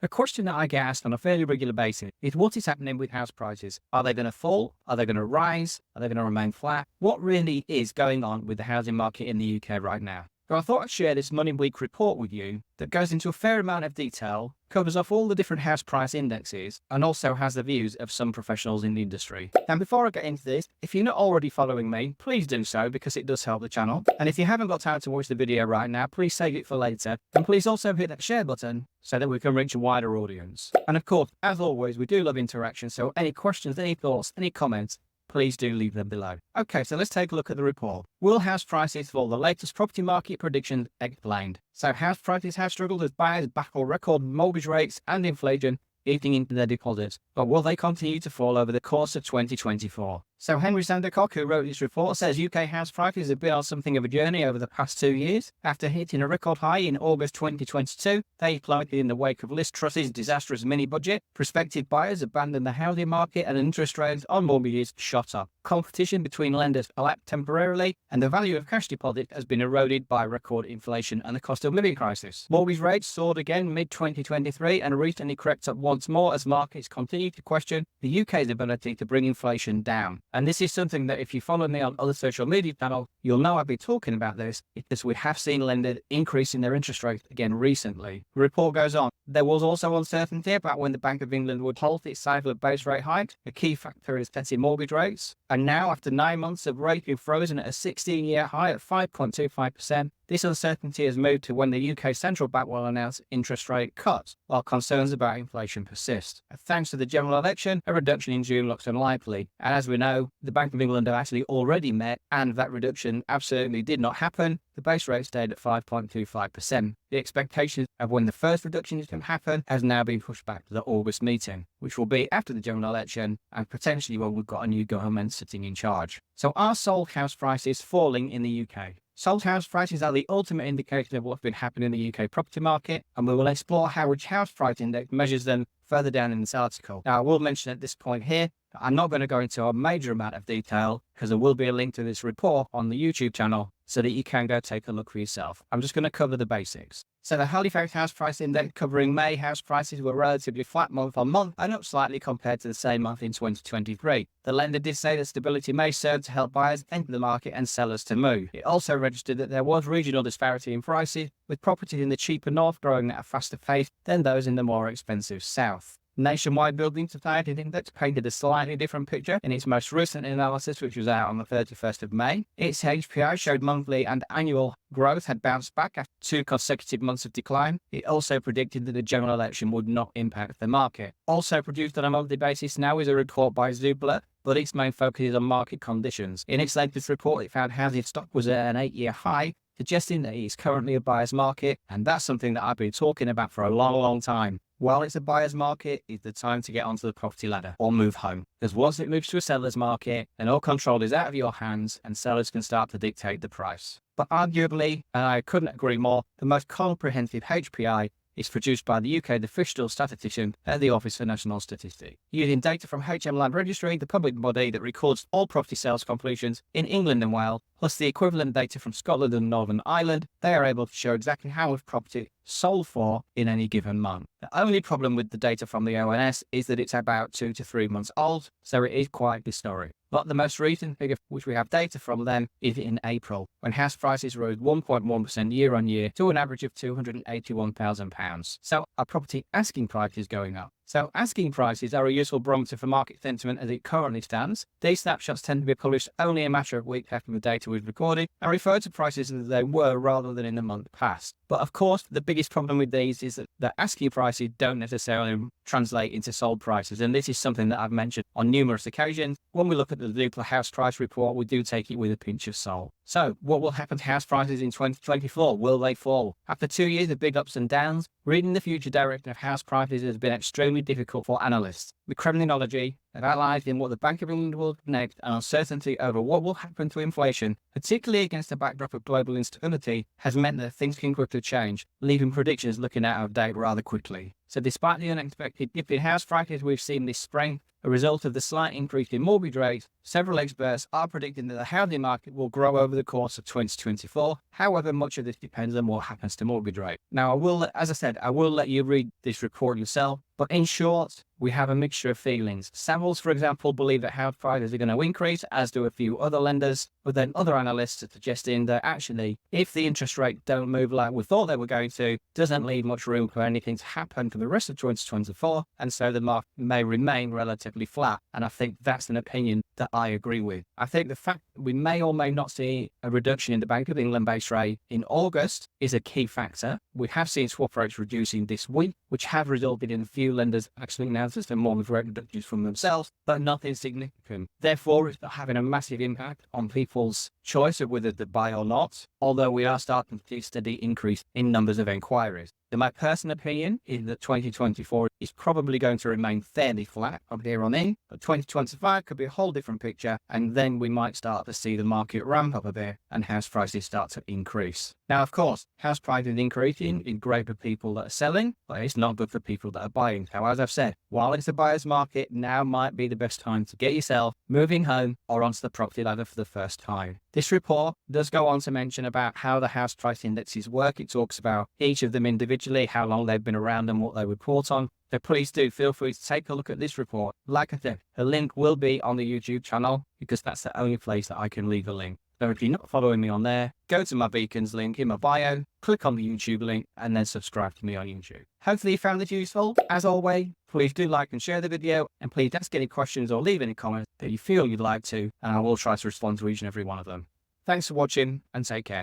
A question that I get asked on a fairly regular basis is what is happening with house prices? Are they going to fall? Are they going to rise? Are they going to remain flat? What really is going on with the housing market in the UK right now? So I thought I'd share this Money Week report with you that goes into a fair amount of detail, covers off all the different house price indexes, and also has the views of some professionals in the industry. And before I get into this, if you're not already following me, please do so because it does help the channel. And if you haven't got time to watch the video right now, please save it for later. And please also hit that share button so that we can reach a wider audience. And of course, as always, we do love interaction. So any questions, any thoughts, any comments, please do leave them below. Okay, so let's take a look at the report. Will house prices fall? The latest property market predictions explained. So house prices have struggled as buyers battle record mortgage rates and inflation eating into their deposits. But will they continue to fall over the course of 2024? So Henry Sandercock, who wrote this report, says UK house prices have been on something of a journey over the past 2 years. After hitting a record high in August 2022, they plummeted in the wake of Liz Truss's disastrous mini-budget. Prospective buyers abandoned the housing market and interest rates on mortgages shot up. Competition between lenders collapsed temporarily, and the value of cash deposits has been eroded by record inflation and the cost of living crisis. Mortgage rates soared again mid-2023 and recently crept up once more as markets continue to question the UK's ability to bring inflation down. And this is something that if you follow me on other social media channels, you'll know I'll be talking about this because we have seen lenders increasing their interest rates again recently. The report goes on. There was also uncertainty about when the Bank of England would halt its cycle of base rate hikes. A key factor is setting mortgage rates. And now, after 9 months of rates being frozen at a 16-year high at 5.25%, this uncertainty has moved to when the UK Central Bank will announce interest rate cuts, while concerns about inflation persist. Thanks to the general election, a reduction in June looks unlikely. And as we know, the Bank of England have actually already met, and that reduction absolutely did not happen. The base rate stayed at 5.25%. The expectation of when the first reduction is going to happen has now been pushed back to the August meeting, which will be after the general election and potentially when we've got a new government sitting in charge. So are sold house prices falling in the UK? Sold house prices are the ultimate indicator of what's been happening in the UK property market, and we will explore how which house price index measures them further down in this article. Now, I will mention at this point here, I'm not going to go into a major amount of detail because there will be a link to this report on the YouTube channel so that you can go take a look for yourself. I'm just going to cover the basics. So the Halifax House Price Index covering May house prices were relatively flat month on month and up slightly compared to the same month in 2023. The lender did say that stability may serve to help buyers enter the market and sellers to move. It also registered that there was regional disparity in prices, with properties in the cheaper north growing at a faster pace than those in the more expensive south. Nationwide Building Society Index painted a slightly different picture in its most recent analysis, which was out on the 31st of May. Its HPI showed monthly and annual growth had bounced back after 2 consecutive months of decline. It also predicted that the general election would not impact the market. Also produced on a monthly basis now is a report by Zoopla, but its main focus is on market conditions. In its latest report, it found housing stock was at an 8-year high, suggesting that it is currently a buyer's market, and that's something that I've been talking about for a long time. While it's a buyer's market, it's the time to get onto the property ladder or move home. Because once it moves to a seller's market, then all control is out of your hands and sellers can start to dictate the price. But arguably, and I couldn't agree more, the most comprehensive HPI is produced by the UK's official statistician at the Office for National Statistics. Using data from HM Land Registry, the public body that records all property sales completions in England and Wales, plus the equivalent data from Scotland and Northern Ireland, they are able to show exactly how much property sold for in any given month. The only problem with the data from the ONS is that it's about 2 to 3 months old, so it is quite historic. But the most recent figure which we have data from then is in April, when house prices rose 1.1% year on year to an average of £281,000. So our property asking price is going up. So asking prices are a useful barometer for market sentiment as it currently stands. These snapshots tend to be published only a matter of weeks after the data was recorded and refer to prices as they were rather than in the month past. But of course, the biggest problem with these is that the asking prices don't necessarily translate into sold prices. And this is something that I've mentioned on numerous occasions. When we look at the Zoopla house price report, we do take it with a pinch of salt. So what will happen to house prices in 2024? Will they fall? After 2 years of big ups and downs, reading the future direction of house prices has been extremely extremely difficult for analysts. The criminology that allies in what the Bank of England will connect and uncertainty over what will happen to inflation, particularly against the backdrop of global instability, has meant that things can quickly change, leaving predictions looking out of date rather quickly. So despite the unexpected dip in house prices we've seen this spring, a result of the slight increase in mortgage rates, several experts are predicting that the housing market will grow over the course of 2024. However, much of this depends on what happens to mortgage rate. Now, as I said, I will let you read this report yourself, but in short, we have a mixture of feelings. Savills, for example, believe that house prices are going to increase, as do a few other lenders, but then other analysts are suggesting that actually, if the interest rate don't move like we thought they were going to, doesn't leave much room for anything to happen for the rest of 2024, and so the market may remain relatively flat. And I think that's an opinion that I agree with. I think the fact that we may or may not see a reduction in the Bank of England base rate in August is a key factor. We have seen swap rates reducing this week, which have resulted in a few lenders actually announcing some mortgage rate reductions from themselves, but nothing significant. Therefore, it's not having a massive impact on people's choice of whether to buy or not, although we are starting to see a steady increase in numbers of inquiries. In my personal opinion, is that 2024 is probably going to remain fairly flat from here on in, but 2025 could be a whole different picture, and then we might start to see the market ramp up a bit and house prices start to increase. Now, of course, house prices increasing is great for people that are selling, but it's not good for people that are buying. So as I've said, while it's a buyer's market, now might be the best time to get yourself moving home or onto the property ladder for the first time. This report does go on to mention about how the house price indexes work. It talks about each of them individually, how long they've been around and what they report on. So please do feel free to take a look at this report. Like I said, the link will be on the YouTube channel because that's the only place that I can leave a link. So if you're not following me on there, go to my Beacons link in my bio, click on the YouTube link, and then subscribe to me on YouTube. Hopefully you found this useful. As always, please do like and share the video, and please ask any questions or leave any comments that you feel you'd like to, and I will try to respond to each and every one of them. Thanks for watching, and take care.